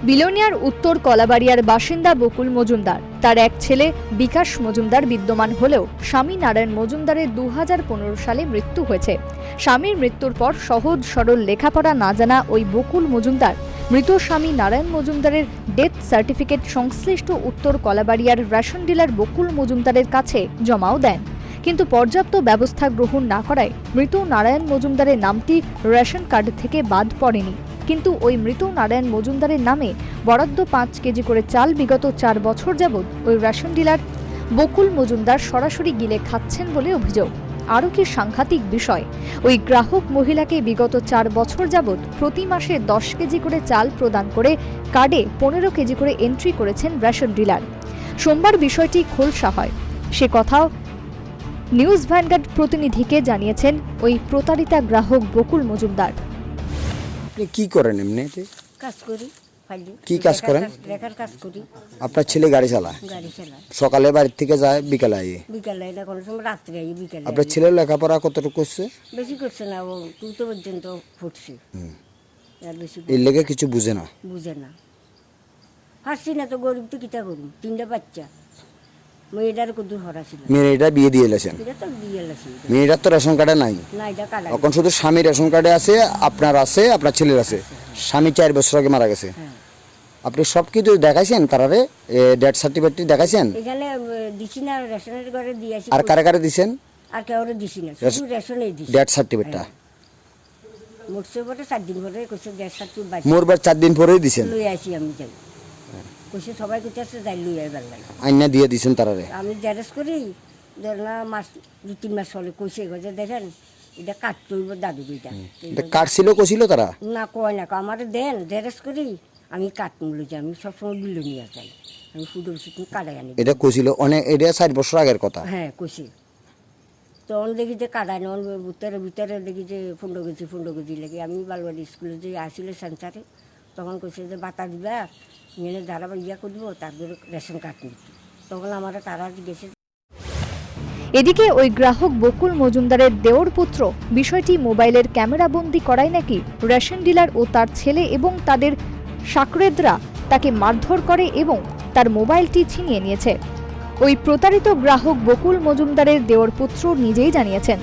Billionaire উত্তর কলাবাড়িয়ার বাসিন্দা বকুল মজুমদার তার এক ছেলে বিকাশ মজুমদার বিদ্যমান হলেও স্বামী নারায়ণ মজুমদারের 2015 সালে মৃত্যু হয়েছে। স্বামীর মৃত্যুর পর সহজ সরল লেখাপড়া না জানা ওই বকুল মজুমদার মৃত স্বামী নারায়ণ মজুমদারের ডেথ সার্টিফিকেট সংশ্লিষ্ট উত্তর কলাবাড়িয়ার রেশন ডিলার বকুল মজুমদারের কাছে জমাও দেন, কিন্তু পর্যাপ্ত ব্যবস্থা গ্রহণ না করায় মৃত নারায়ণ মজুমদারের নামটি রেশন কার্ড থেকে বাদ পড়েনি। কিন্তু ওই মৃত নারায়ণ মজুমদারের নামে বরাদ্দ 5 কেজি করে চাল বিগত 4 বছর যাবৎ ওই রেশন ডিলার বকুল মজুমদার সরাসরি গিলে খাচ্ছেন বলে অভিযোগ। আরও কি সাংঘাতিক বিষয়, ওই গ্রাহক মহিলাকে বিগত 4 বছর যাবৎ প্রতি মাসে 10 কেজি করে চাল প্রদান করে কার্ডে 15 কেজি করে এন্ট্রি করেছেন রেশন ডিলার। সোমবার বিষয়টি খোলসা হয়, সে কথাও নিউজ ভ্যানগার্ড প্রতিনিধিকে জানিয়েছেন ওই প্রতারিতা গ্রাহক বকুল মজুমদার। আপনি কি করেন এমনিতে? কাজ করি। কি কাজ করেন? লেখার কাজ করি। আপনার ছেলে গাড়ি চালায়? গাড়ি চালায়। সকালে বাড়ি থেকে যায়, বিকালে আয়? বিকালে না, কোনো সময় রাত্রে আই, বিকালে। আপনার ছেলের লেখাপড়া কতটুকু করছে? বেশি করছে না, ও 2 পর্যন্ত পড়ছে। আর বেশি এর লেগে কিছু বুঝে না? বুঝে না। হাসছি না তো, গরিব তো কিটা করুন, 3টা বাচ্চা। মেয়েটার কদূর হরা ছিল। মেয়েটা বিয়ে দিয়ে এলেছেন? এটা তো দিয়ে এলাছি। মেয়েটার তো রেশন কার্ডে নাই? না, এটা কাটা। এখন শুধু স্বামী রেশন কার্ডে আছে, আপনার আছে, আপনার ছেলের আছে। স্বামী 4 বছর আগে মারা গেছে। আপনি সব কিছু দেখাইছেন তারারে? ডেথ সার্টিফিকেট দেখাইছেন? এখানে দিছি না, রেশনের ঘরে দিয়েছি। আর কারে কারে দিছেন? আর কাউরে দিছি না, শুধু রেশনেই দিছি। ডেথ সার্টিফিকেটটা মোটসে পরে 4 দিন পরে কইছে ডেথ সার্টিফিকেট মোরবার 4 দিন পরেই দিছেন? লই আসি আমি যাই। কইছে সবাই কইতাছে যাই লই আইবার লাগে। আইনা দিয়ে দিছেন তারারে? আমি জেরেস করি, না মাস 2-3 মাস হলে কইছে যে দেখেন এটা কাট করব দাদু দুইটা। এটা কাটছিল কইছিল তারা? না কয় না, আমার দেন জেরেস করি, আমি কাট মূল্য যে আমি সবসময় বিল নিয়ে যাই, আমি ফুডের সুতো কাটাই আনি। এটা কইছিল অনেক, এটা 4 বছর আগের কথা? হ্যাঁ কইছে। তখন দেখি যে কাটাই না, ভিতরে ভিতরে দেখি যে 15 কেজি লাগে। আমি বালুয়ারি স্কুলে যে আসলে সেন্সারে, তখন কইছে যে বাতা দিবা নিয়ে যারা ইয়া করব, তারপরে রেশন কার্ড নিচ্ছি। তখন আমার তারা গেছে। এদিকে ওই গ্রাহক বকুল মজুমদারের দেওর পুত্র বিষয়টি মোবাইলের ক্যামেরা বন্দী করায় নাকি রেশন ডিলার ও তার ছেলে এবং তাদের সাকরেদরা তাকে মারধর করে এবং তার মোবাইলটি ছিনিয়ে নিয়েছে। ওই প্রতারিত গ্রাহক বকুল মজুমদারের দেওর পুত্র নিজেই জানিয়েছেন।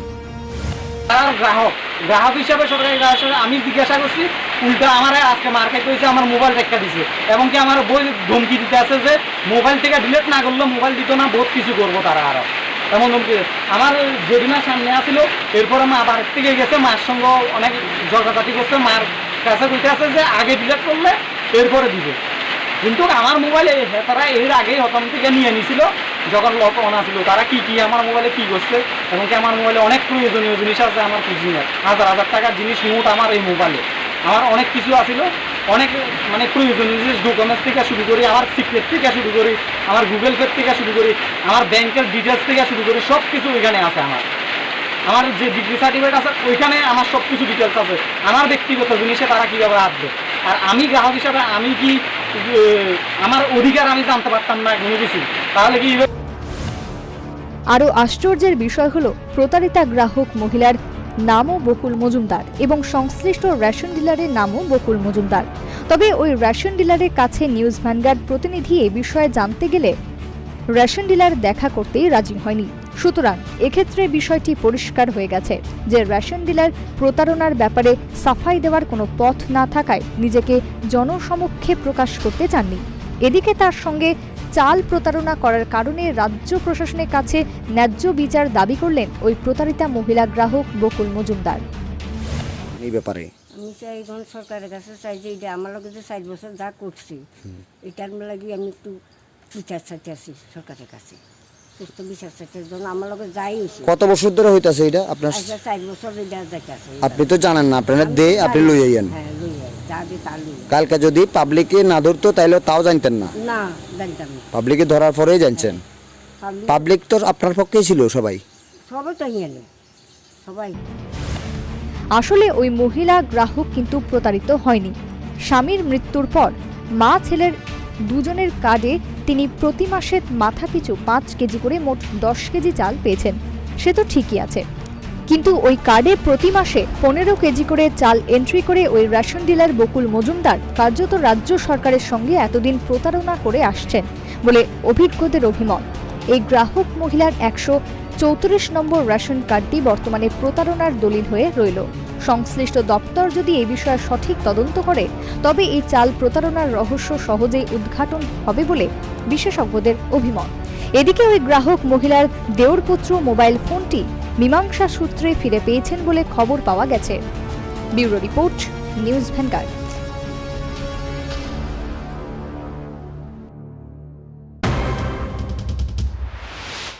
গ্রাহক হিসাবে সরকারি গ্রাহক আমি জিজ্ঞাসা করছি, উল্টা আমার আজকে মার্কেট হয়েছে, আমার মোবাইল রেখা দিছে এবং কি আমার বই ধমকি দিতে আছে যে মোবাইল থেকে ডিলেট না করলে মোবাইল দিত না, বহুত কিছু করবো তারা। আরো এমন ধমকি আমার জরিমা সামনে আসছিল। এরপরে মা বাড়ির থেকে গেছে, মার সঙ্গে অনেক ঝগড়াঝাটি করছে, মার কাছে বলতে আছে যে আগে ডিলেট করলে এরপরে দিবে। কিন্তু আমার মোবাইলে তারা এর আগেই হতম থেকে নিয়ে নিছিল, যখন লক অন আসছিল। তারা কি কি আমার মোবাইলে কি করছে, এবং কি আমার মোবাইলে অনেক প্রয়োজনীয় জিনিস আছে, আমার খুঁজিয়ে 1000 টাকার জিনিস নোট আমার এই মোবাইলে আমার অনেক কিছু আছিল, অনেক মানে প্রয়োজনীয় জিনিস, ডকুমেন্টস থেকে শুরু করি, আমার সিক্রেট থেকে শুরু করি, আমার গুগল পে থেকে শুরু করি, আমার ব্যাংকের ডিটেলস থেকে শুরু করি, সব কিছু ওইখানে আছে। আমার যে ডিগ্রি সার্টিফিকেট আছে ওইখানে আমার সব কিছু ডিটেলস আছে। আমার ব্যক্তিগত জিনিসে তারা কীভাবে আসবে? আর আমি গ্রাহক হিসাবে আমি কি আমার অধিকার আমি জানতে পারতাম না কোনো কিছু? তাহলে কি? আরও আশ্চর্যের বিষয় হলো প্রতারিতা গ্রাহক মহিলার নামও বকুল মজুমদার এবং সংশ্লিষ্ট রেশন ডিলারের নামও বকুল মজুমদার। তবে ওই রেশন ডিলারের কাছে নিউজ ভ্যানগার্ড প্রতিনিধি এ বিষয়ে জানতে গেলে রেশন ডিলার দেখা করতেই রাজি হয়নি। সুতরাং এক্ষেত্রে বিষয়টি পরিষ্কার হয়ে গেছে যে রেশন ডিলার প্রতারণার ব্যাপারে সাফাই দেওয়ার কোনো পথ না থাকায় নিজেকে জনসমক্ষে প্রকাশ করতে চাননি। এদিকে তার সঙ্গে চাল প্রতারণা করার কারণে রাজ্য প্রশাসনের কাছে ন্যায্য বিচার দাবি করলেন ওই প্রতারিতা মহিলা গ্রাহক বকুল মজুমদার। এই ব্যাপারে আমি চাই এখন সরকারের কাছে চাই যে এটা আমার লগে যে 4 বছর যা করছি এটার লাগি আমি একটু বিচার চাইতে আছি সরকারের কাছে, সুস্থ বিচার চাইতে জন্য আমার লগে যাই হয়েছে। কত বছর ধরে হইতাছে এটা আপনার? 4 বছর এটা যাইতাছে। আপনি তো জানেন না, আপনারা দে আপনি লই আইয়েন। হ্যাঁ লই আই, যা দে তা লই। কালকে যদি পাবলিকে না ধরতো তাইলে তাও জানতেন না? না জানতাম না। পাবলিকে ধরার পরেই জানছেন? পাবলিক তো আপনার পক্ষেই ছিল সবাই? সবাই তো হিয়ালে সবাই। আসলে ওই মহিলা গ্রাহক কিন্তু প্রতারিত হয়নি। স্বামীর মৃত্যুর পর মা ছেলের দুজনের কার্ডে তিনি প্রতি মাসে মাথাপিছু 5 কেজি করে মোট 10 কেজি চাল পেয়েছেন। সে তো ঠিকই আছে, কিন্তু ওই কার্ডে প্রতি মাসে 15 কেজি করে চাল এন্ট্রি করে ওই রেশন ডিলার বকুল মজুমদার কার্যত রাজ্য সরকারের সঙ্গে এতদিন প্রতারণা করে আসছেন বলে অভিজ্ঞদের অভিমত। এই গ্রাহক মহিলার 134 নম্বর রেশন কার্ডটি বর্তমানে প্রতারণার দলিল হয়ে রইল। সংশ্লিষ্ট দপ্তর যদি এই বিষয়ে সঠিক তদন্ত করে তবে এই চাল প্রতারণার রহস্য সহজেই উদ্ঘাটন হবে বলে বিশেষজ্ঞদের অভিমত। এদিকে ওই গ্রাহক মহিলার দেওরপুত্র মোবাইল ফোনটি মীমাংসা সূত্রে ফিরে পেয়েছেন বলে খবর পাওয়া গেছে। Bureau report, news vanguard.